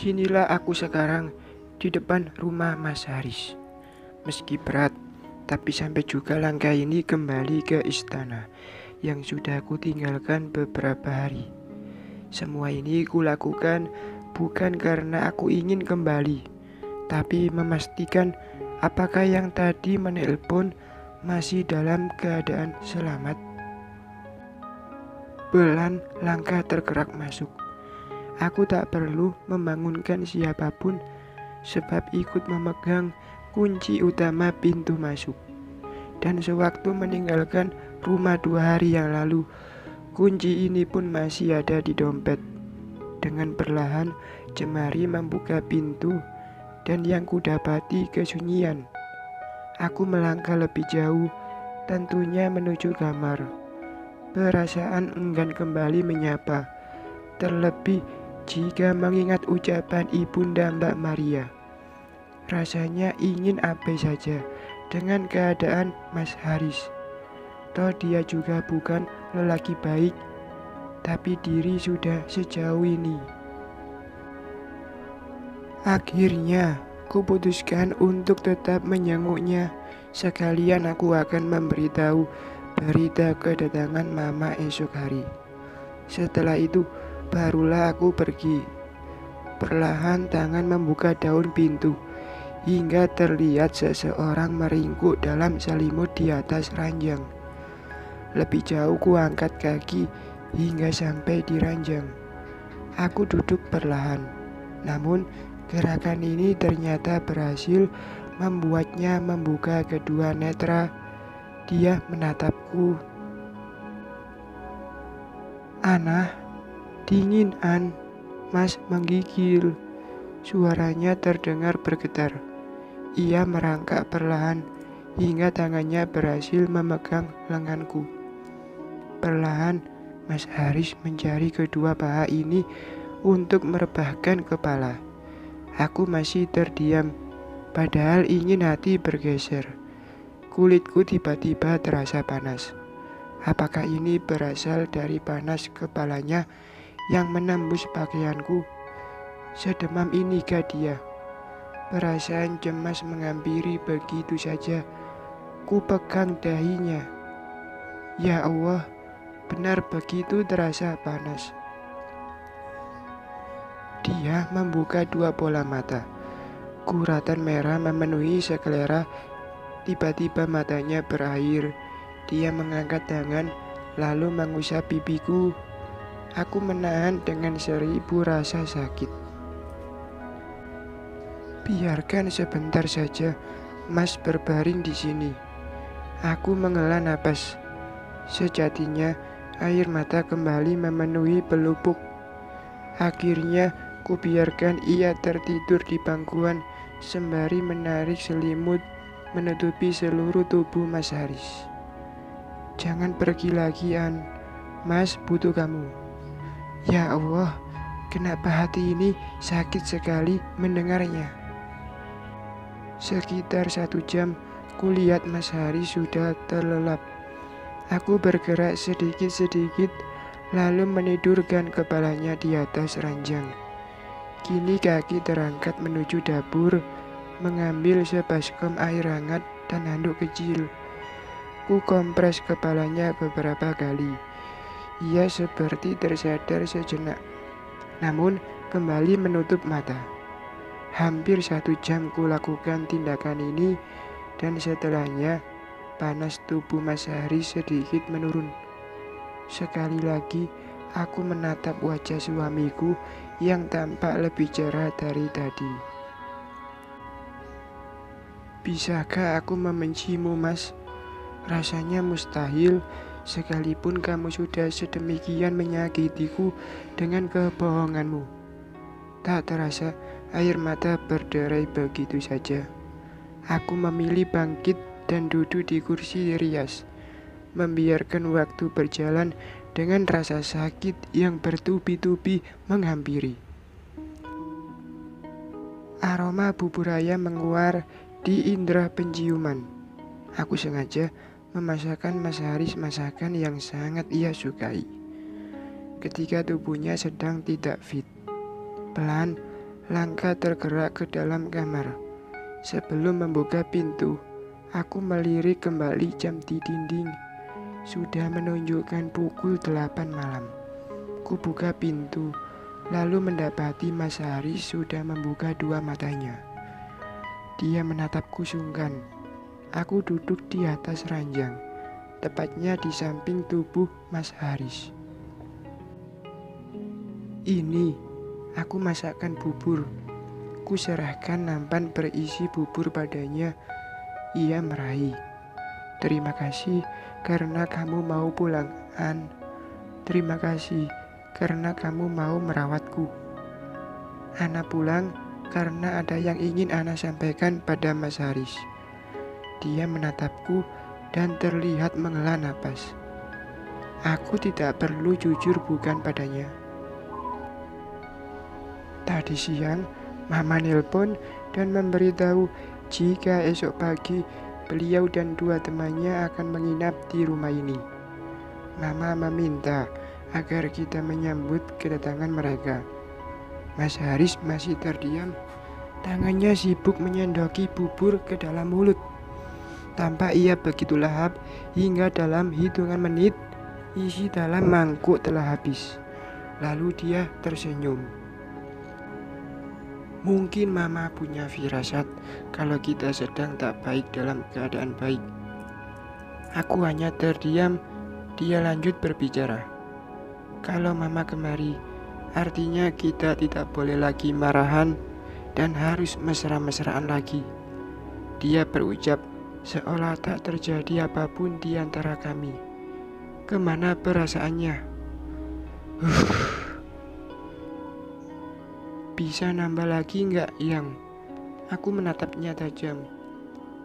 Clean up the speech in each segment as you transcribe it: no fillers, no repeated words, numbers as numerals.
Disinilah aku sekarang, di depan rumah Mas Haris. Meski berat, tapi sampai juga langkah ini kembali ke istana yang sudah aku tinggalkan beberapa hari. Semua ini kulakukan bukan karena aku ingin kembali, tapi memastikan apakah yang tadi menelpon masih dalam keadaan selamat. Pelan langkah tergerak masuk. Aku tak perlu membangunkan siapapun sebab ikut memegang kunci utama pintu masuk. Dan sewaktu meninggalkan rumah 2 hari yang lalu, kunci ini pun masih ada di dompet. Dengan perlahan jemari membuka pintu dan yang kudapati kesunyian. Aku melangkah lebih jauh, tentunya menuju kamar. Perasaan enggan kembali menyapa, terlebih jika mengingat ucapan Ibunda Mbak Maria. Rasanya ingin abai saja dengan keadaan Mas Haris. Toh dia juga bukan lelaki baik, tapi diri sudah sejauh ini. Akhirnya, kuputuskan untuk tetap menyenguknya. Sekalian aku akan memberitahu berita kedatangan Mama esok hari. Setelah itu, barulah aku pergi. Perlahan tangan membuka daun pintu, hingga terlihat seseorang meringkuk dalam selimut di atas ranjang. Lebih jauh ku angkat kaki hingga sampai di ranjang. Aku duduk perlahan, namun gerakan ini ternyata berhasil membuatnya membuka kedua netra. Dia menatapku. "Ana, dingin An," Mas menggigil. Suaranya terdengar bergetar. Ia merangkak perlahan hingga tangannya berhasil memegang lenganku. Perlahan Mas Haris mencari kedua paha ini untuk merebahkan kepala. Aku masih terdiam, padahal ingin hati bergeser. Kulitku tiba-tiba terasa panas. Apakah ini berasal dari panas kepalanya yang menembus pakaianku? Sedemam inikah dia? Perasaan cemas menghampiri begitu saja. Ku pegang dahinya. Ya Allah, benar begitu terasa panas. Dia membuka dua bola mata. Guratan merah memenuhi selera. Tiba-tiba matanya berair. Dia mengangkat tangan lalu mengusap pipiku. Aku menahan dengan 1000 rasa sakit. Biarkan sebentar saja Mas berbaring di sini. Aku menghela napas. Sejatinya air mata kembali memenuhi pelupuk. Akhirnya ku biarkan ia tertidur di pangkuan sembari menarik selimut menutupi seluruh tubuh Mas Haris. "Jangan pergi lagi An, Mas butuh kamu." Ya Allah, kenapa hati ini sakit sekali mendengarnya. Sekitar 1 jam, kulihat Mas Haris sudah terlelap. Aku bergerak sedikit-sedikit, lalu menidurkan kepalanya di atas ranjang. Kini kaki terangkat menuju dapur, mengambil sebaskom air hangat dan handuk kecil. Ku kompres kepalanya beberapa kali. Ia seperti tersadar sejenak, namun kembali menutup mata. Hampir 1 jam ku lakukan tindakan ini, dan setelahnya panas tubuh Mas Haris sedikit menurun. Sekali lagi aku menatap wajah suamiku yang tampak lebih cerah dari tadi. "Bisakah aku membencimu, Mas? Rasanya mustahil, sekalipun kamu sudah sedemikian menyakitiku dengan kebohonganmu." Tak terasa air mata berderai begitu saja. Aku memilih bangkit dan duduk di kursi rias, membiarkan waktu berjalan dengan rasa sakit yang bertubi-tubi menghampiri. Aroma bubur ayam menguar di indera penciuman. Aku sengaja memasakkan Mas Haris masakan yang sangat ia sukai. Ketika tubuhnya sedang tidak fit, pelan Langkah tergerak ke dalam kamar. Sebelum membuka pintu, aku melirik kembali jam di dinding. Sudah menunjukkan pukul 8 malam. Ku buka pintu, lalu mendapati Mas Haris sudah membuka dua matanya. Dia menatapku sungkan. Aku duduk di atas ranjang, tepatnya di samping tubuh Mas Haris. Ini, aku masakkan bubur. Ku serahkan nampan berisi bubur padanya. Ia meraih. Terima kasih karena kamu mau pulang, An. Terima kasih karena kamu mau merawatku. Ana pulang karena ada yang ingin Ana sampaikan pada Mas Haris. Dia menatapku dan terlihat menghela napas. Aku tidak perlu jujur bukan padanya. Tadi siang, Mama nelpon dan memberitahu jika esok pagi beliau dan dua temannya akan menginap di rumah ini. Mama meminta agar kita menyambut kedatangan mereka. Mas Haris masih terdiam. Tangannya sibuk menyendoki bubur ke dalam mulut. Tampak ia begitu lahap hingga dalam hitungan menit isi dalam mangkuk telah habis. Lalu dia tersenyum. Mungkin Mama punya firasat kalau kita sedang tak baik dalam keadaan baik. Aku hanya terdiam. Dia lanjut berbicara. Kalau Mama kemari, artinya kita tidak boleh lagi marahan dan harus mesra-mesraan lagi. Dia berucap seolah tak terjadi apapun di antara kami. Kemana perasaannya? Bisa nambah lagi nggak, Yang? Aku menatapnya tajam.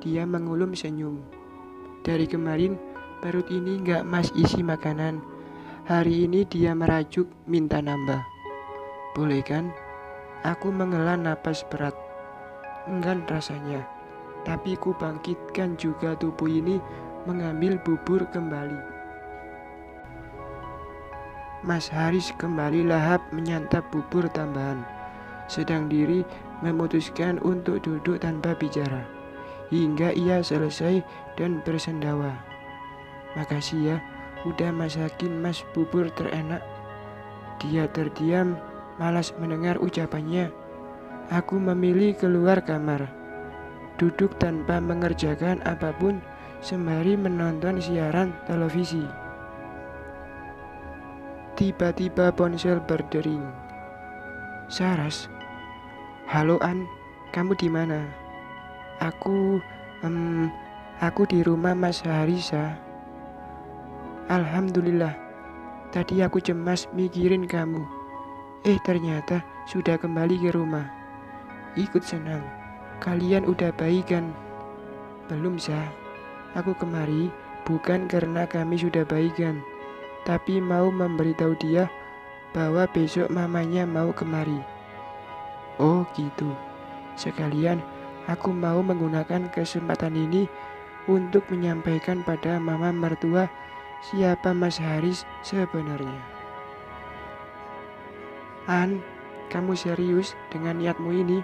Dia mengulum senyum. Dari kemarin, perut ini nggak Mas isi makanan. Hari ini dia merajuk minta nambah. Boleh kan? Aku menghela napas berat. Enggan rasanya. Tapi ku bangkitkan juga tubuh ini mengambil bubur kembali. Mas Haris kembali lahap menyantap bubur tambahan. Sedang diri memutuskan untuk duduk tanpa bicara hingga ia selesai dan bersendawa. Makasih ya, udah masakin Mas bubur terenak. Dia terdiam, malas mendengar ucapannya. Aku memilih keluar kamar, duduk tanpa mengerjakan apapun sembari menonton siaran televisi. Tiba-tiba ponsel berdering. Saras. Halo An, kamu di mana? Aku di rumah Mas Harisa. Alhamdulillah. Tadi aku cemas mikirin kamu. Ternyata sudah kembali ke rumah. Ikut senang. Kalian udah baik kan? Belum sah. Aku kemari bukan karena kami sudah baikan, tapi mau memberitahu dia bahwa besok mamanya mau kemari. Oh gitu. Sekalian aku mau menggunakan kesempatan ini untuk menyampaikan pada mama mertua siapa Mas Haris sebenarnya. An, kamu serius dengan niatmu ini?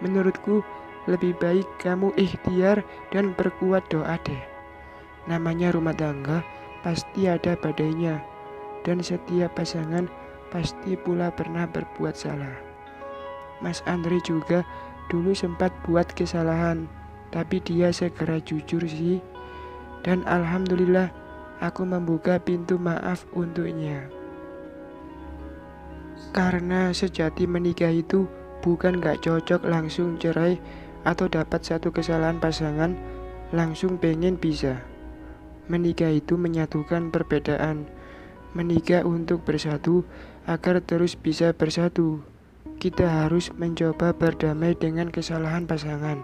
Menurutku lebih baik kamu ikhtiar dan perkuat doa deh. Namanya rumah tangga pasti ada badainya, dan setiap pasangan pasti pula pernah berbuat salah. Mas Andre juga dulu sempat buat kesalahan, tapi dia segera jujur sih. Dan alhamdulillah aku membuka pintu maaf untuknya. Karena sejati menikah itu bukan gak cocok langsung cerai atau dapat satu kesalahan pasangan langsung pengen bisa. Menikah itu menyatukan perbedaan. Menikah untuk bersatu agar terus bisa bersatu. Kita harus mencoba berdamai dengan kesalahan pasangan,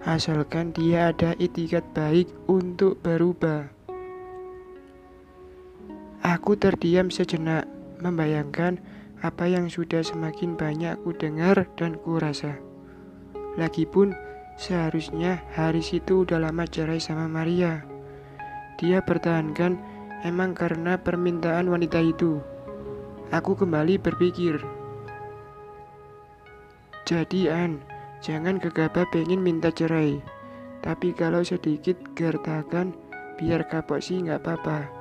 asalkan dia ada itikat baik untuk berubah. Aku terdiam sejenak, membayangkan apa yang sudah semakin banyak ku dengar dan ku rasa. Lagipun seharusnya Haris itu udah lama cerai sama Maria. Dia pertahankan emang karena permintaan wanita itu. Aku kembali berpikir. Jadi jangan gegabah pengen minta cerai. Tapi kalau sedikit gertakan, biar kapok sih nggak apa-apa.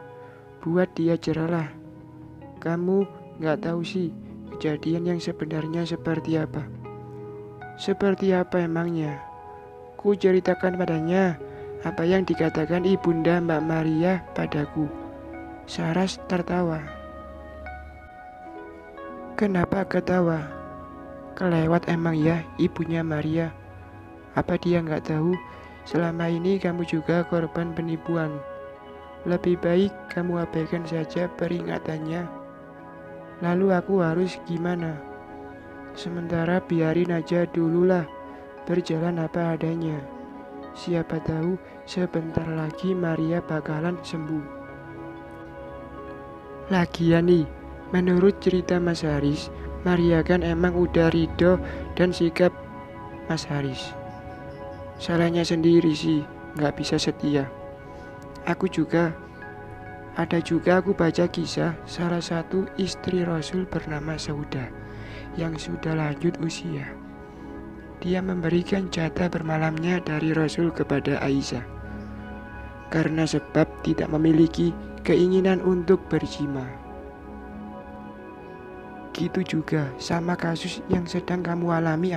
Buat dia jeralah. Kamu nggak tahu sih kejadian yang sebenarnya seperti apa. Seperti apa emangnya? Ku ceritakan padanya apa yang dikatakan ibunda Mbak Maria padaku. Saras tertawa. Kenapa ketawa? Kelewat emang ya ibunya Maria. Apa dia nggak tahu selama ini kamu juga korban penipuan? Lebih baik kamu abaikan saja peringatannya. Lalu aku harus gimana? Sementara biarin aja dululah, berjalan apa adanya. Siapa tahu sebentar lagi Maria bakalan sembuh. Lagian nih, menurut cerita Mas Haris, Maria kan emang udah ridho dan sikap Mas Haris. Salahnya sendiri sih, nggak bisa setia. Ada juga aku baca kisah salah satu istri Rasul bernama Saudah yang sudah lanjut usia. Dia memberikan jatah bermalamnya dari Rasul kepada Aisyah karena sebab tidak memiliki keinginan untuk berjima. Gitu juga sama kasus yang sedang kamu alami,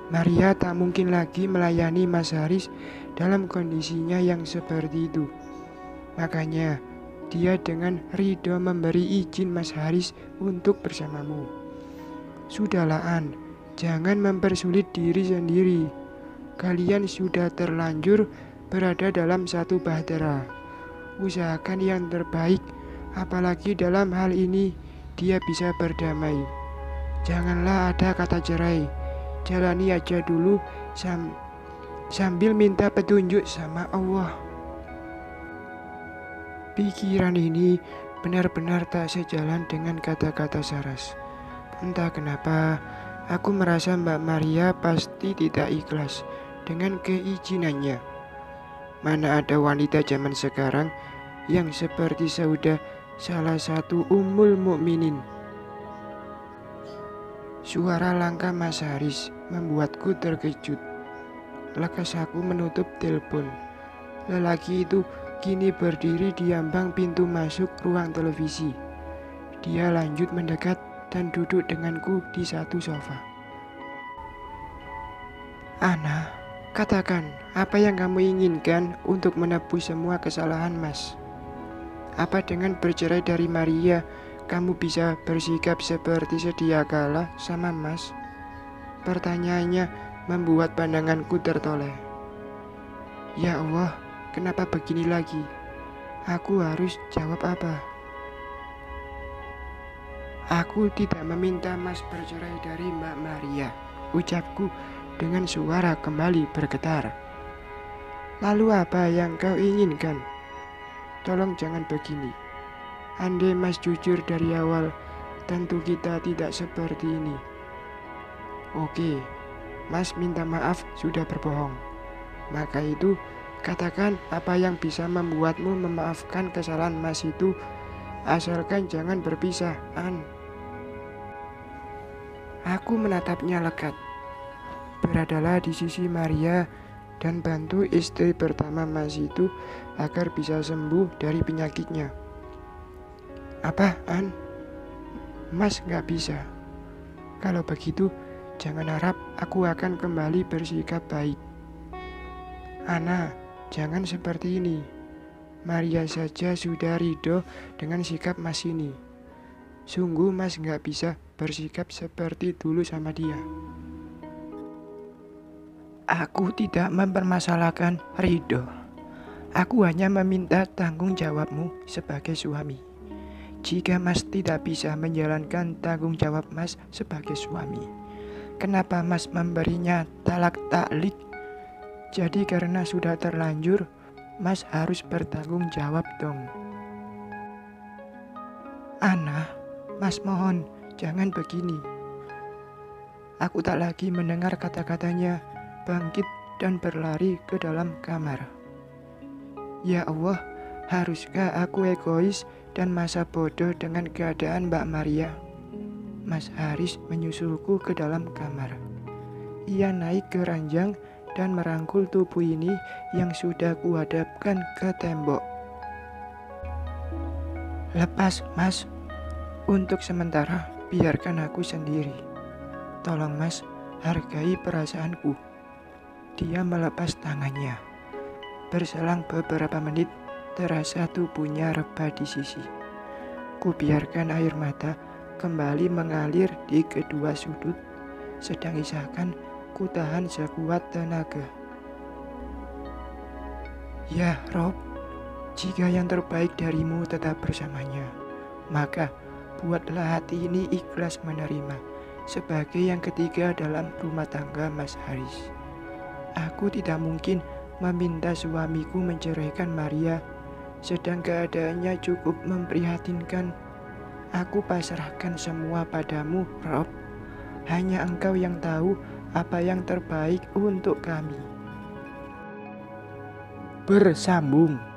Maria tak mungkin lagi melayani Mas Haris dalam kondisinya yang seperti itu. Makanya dia dengan ridho memberi izin Mas Haris untuk bersamamu. Sudahlah jangan mempersulit diri sendiri. Kalian sudah terlanjur berada dalam satu bahtera. Usahakan yang terbaik, apalagi dalam hal ini dia bisa berdamai. Janganlah ada kata cerai. Jalani aja dulu sambil minta petunjuk sama Allah. Pikiran ini benar-benar tak sejalan dengan kata-kata Saras. Entah kenapa, aku merasa Mbak Maria pasti tidak ikhlas dengan keizinannya. Mana ada wanita zaman sekarang yang seperti Saudah, salah satu Ummul Mukminin. Suara langkah Mas Haris membuatku terkejut. Lekas aku menutup telepon. Lelaki itu kini berdiri di ambang pintu masuk ruang televisi. Dia lanjut mendekat dan duduk denganku di satu sofa. Ana, katakan apa yang kamu inginkan untuk menebus semua kesalahan Mas. Apa dengan bercerai dari Maria, kamu bisa bersikap seperti sedia kala sama Mas? Pertanyaannya membuat pandanganku tertoleh. Ya Allah, kenapa begini lagi? Aku harus jawab apa? Aku tidak meminta Mas bercerai dari Mbak Maria, ucapku dengan suara kembali bergetar. Lalu apa yang kau inginkan? Tolong jangan begini. Andai Mas jujur dari awal, tentu kita tidak seperti ini. Oke, Mas minta maaf sudah berbohong. Maka itu, katakan apa yang bisa membuatmu memaafkan kesalahan Mas itu, asalkan jangan berpisah, Aku menatapnya lekat. Beradalah di sisi Maria dan bantu istri pertama Mas itu agar bisa sembuh dari penyakitnya. Apa, Mas gak bisa? Kalau begitu, jangan harap aku akan kembali bersikap baik. Ana, jangan seperti ini. Maria saja sudah ridho dengan sikap Mas ini. Sungguh Mas gak bisa bersikap seperti dulu sama dia. Aku tidak mempermasalahkan ridho. Aku hanya meminta tanggung jawabmu sebagai suami. Jika Mas tidak bisa menjalankan tanggung jawab Mas sebagai suami, kenapa Mas memberinya talak taklik? Jadi karena sudah terlanjur, Mas harus bertanggung jawab dong. Ana, Mas mohon jangan begini. Aku tak lagi mendengar kata-katanya, bangkit dan berlari ke dalam kamar. Ya Allah, haruskah aku egois dan masa bodoh dengan keadaan Mbak Maria? Mas Haris menyusulku ke dalam kamar. ia naik ke ranjang dan merangkul tubuh ini yang sudah kuhadapkan ke tembok. "Lepas, Mas. Untuk sementara, biarkan aku sendiri. Tolong, Mas, hargai perasaanku." Dia melepas tangannya. Berselang beberapa menit, terasa tubuhnya reba di sisi. Kubiarkan air mata kembali mengalir di kedua sudut, sedang isahkan ku tahan sekuat tenaga. "Ya, Rob, jika yang terbaik darimu tetap bersamanya, maka buatlah hati ini ikhlas menerima sebagai yang ketiga dalam rumah tangga Mas Haris. Aku tidak mungkin meminta suamiku menceraikan Maria, sedang keadaannya cukup memprihatinkan. Aku pasrahkan semua padamu, Rob. Hanya engkau yang tahu apa yang terbaik untuk kami." Bersambung.